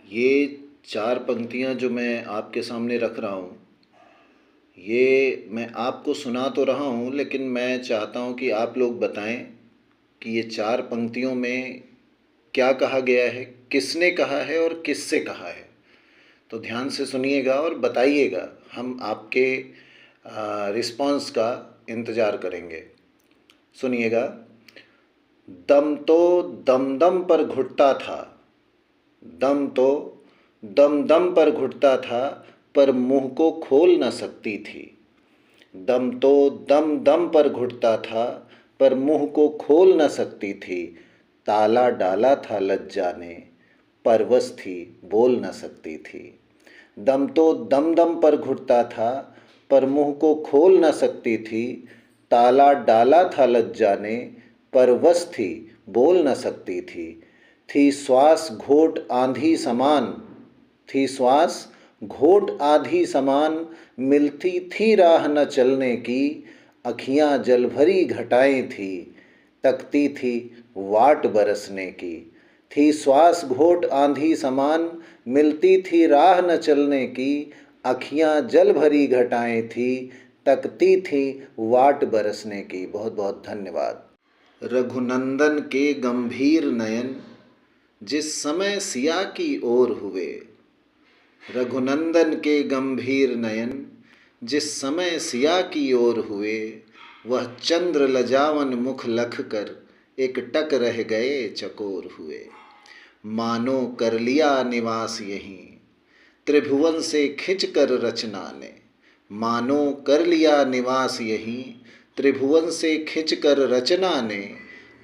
ये 4 पंक्तियाँ जो मैं आपके सामने रख रहा हूँ, ये मैं आपको सुना तो रहा हूँ, लेकिन मैं चाहता हूँ कि आप लोग बताएं कि ये 4 पंक्तियों में क्या कहा गया है, किसने कहा है और किससे कहा है। तो ध्यान से सुनिएगा और बताइएगा, हम आपके रिस्पॉन्स का इंतज़ार करेंगे। सुनिएगा। दम तो दम दम पर घुटता था, दम तो दम दम पर घुटता था, पर मुंह को खोल न सकती थी। दम तो दम दम पर घुटता था, पर मुंह को खोल न सकती थी। ताला डाला था लज्जा ने, परवश थी बोल न सकती थी। दम तो दम दम पर घुटता था, पर मुंह को खोल न सकती थी। ताला डाला था लज्जा ने, परवश थी बोल न सकती थी श्वास घोट आंधी समान, थी श्वास घोट आधी समान, मिलती थी राह न चलने की। अखियाँ जल भरी घटाएं थी, तकती थी वाट बरसने की। थी श्वास घोट आंधी समान, मिलती थी राह न चलने की। अखियाँ जल भरी घटाएं थी, तकती थी वाट बरसने की। बहुत बहुत धन्यवाद। रघुनंदन के गंभीर नयन जिस समय सिया की ओर हुए, रघुनंदन के गंभीर नयन जिस समय सिया की ओर हुए, वह चंद्र लजावन मुख लख कर एक टक रह गए चकोर हुए। मानो कर लिया निवास यहीं, त्रिभुवन से खिंच कर रचना ने। मानो कर लिया निवास यहीं, त्रिभुवन से खिंच कर रचना ने।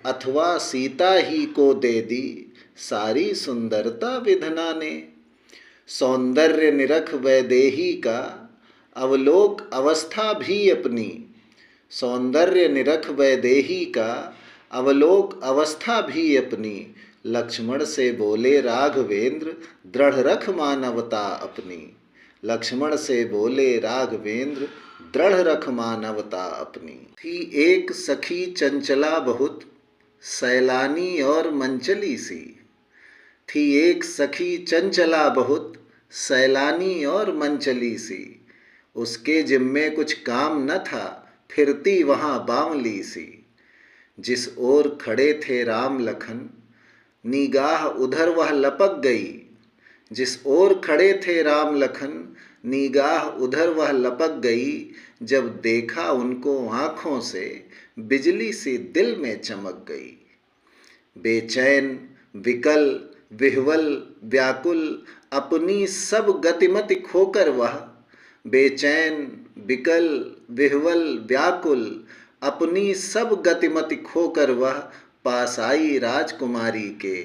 अथवा सीता ही को दे दी सारी सुंदरता विधना ने। सौंदर्य निरख वैदेही का अवलोक अवस्था भी अपनी। सौंदर्य निरख वैदेही का अवलोक अवस्था भी अपनी। लक्ष्मण से बोले राघवेंद्र दृढ़ रख मानवता अपनी। लक्ष्मण से बोले राघवेंद्र दृढ़ रख मानवता अपनी। थी एक सखी चंचला बहुत, सैलानी और मंचली सी। थी एक सखी चंचला बहुत, सैलानी और मंचली सी। उसके जिम्मे कुछ काम न था, फिरती वहाँ बावली सी। जिस ओर खड़े थे राम लखन, निगाह उधर वह लपक गई। जिस ओर खड़े थे राम लखन, निगाह उधर वह लपक गई। जब देखा उनको आँखों से, बिजली सी दिल में चमक गई। बेचैन विकल विह्वल व्याकुल अपनी सब गतिमति खोकर वह। बेचैन विकल विह्वल व्याकुल अपनी सब गतिमति खोकर वह। पास आई राजकुमारी के,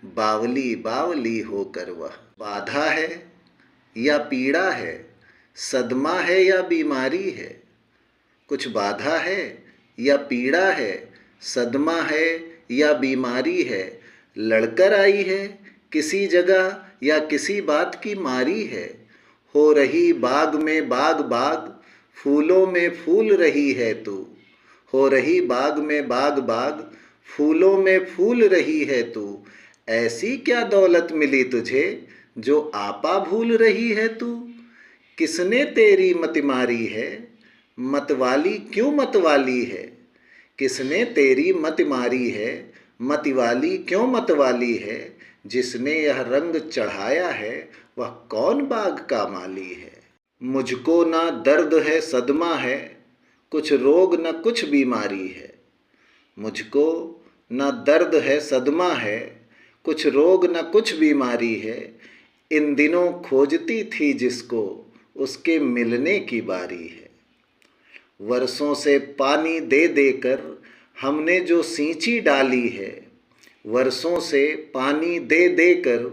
बावली बावली होकर वह। बाधा है या पीड़ा है, सदमा है या बीमारी है। कुछ बाधा है या पीड़ा है, सदमा है या बीमारी है। लड़कर आई है किसी जगह या किसी बात की मारी है। हो रही बाग में बाग बाग, फूलों में फूल रही है तू। हो रही बाग में बाग बाग, फूलों में फूल रही है तू। ऐसी क्या दौलत मिली तुझे, जो आपा भूल रही है तू। किसने तेरी मत मारी है, मतवाली क्यों मतवाली है। किसने तेरी मत मारी है, मतवाली क्यों मतवाली है। जिसने यह रंग चढ़ाया है, वह कौन बाग का माली है। मुझको ना दर्द है सदमा है, कुछ रोग न कुछ बीमारी है। मुझको ना दर्द है सदमा है, कुछ रोग न कुछ बीमारी है। इन दिनों खोजती थी जिसको, उसके मिलने की बारी है। वर्षों से पानी दे देकर हमने जो सींची डाली है। वर्षों से पानी दे देकर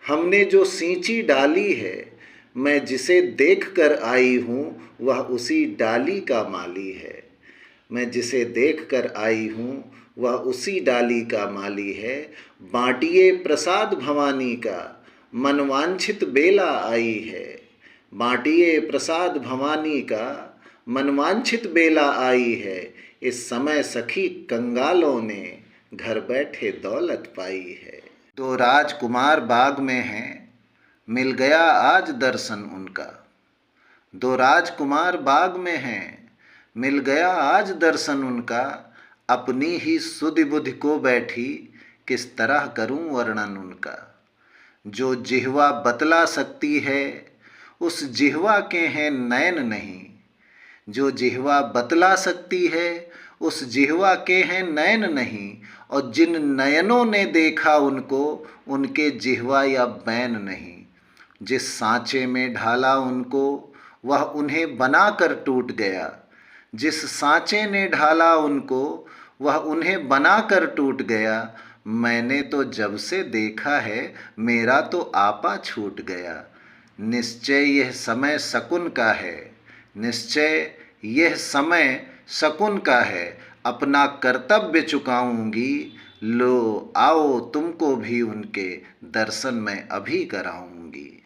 हमने जो सींची डाली है। मैं जिसे देख कर आई हूँ, वह उसी डाली का माली है। मैं जिसे देख कर आई हूँ, वह उसी डाली का माली है। बाँटिए प्रसाद भवानी का, मनवांछित बेला आई है। बाँटिए प्रसाद भवानी का, मनवांछित बेला आई है। इस समय सखी कंगालों ने, घर बैठे दौलत पाई है। दो राजकुमार बाग में हैं, मिल गया आज दर्शन उनका। दो राजकुमार बाग में हैं, मिल गया आज दर्शन उनका। अपनी ही सुधि बुधि को बैठी, किस तरह करूं वर्णन उनका। जो जिह्वा बतला सकती है, उस जिह्वा के हैं नयन नहीं। जो जिह्वा बतला सकती है, उस जिह्वा के हैं नयन नहीं। और जिन नयनों ने देखा उनको, उनके जिह्वा या बैन नहीं। जिस सांचे में ढाला उनको, वह उन्हें बनाकर टूट गया। जिस सांचे ने ढाला उनको, वह उन्हें बनाकर टूट गया। मैंने तो जब से देखा है, मेरा तो आपा छूट गया। निश्चय यह समय शकुन का है, निश्चय यह समय शकुन का है। अपना कर्तव्य चुकाऊंगी, लो आओ तुमको भी उनके दर्शन मैं अभी कराऊंगी।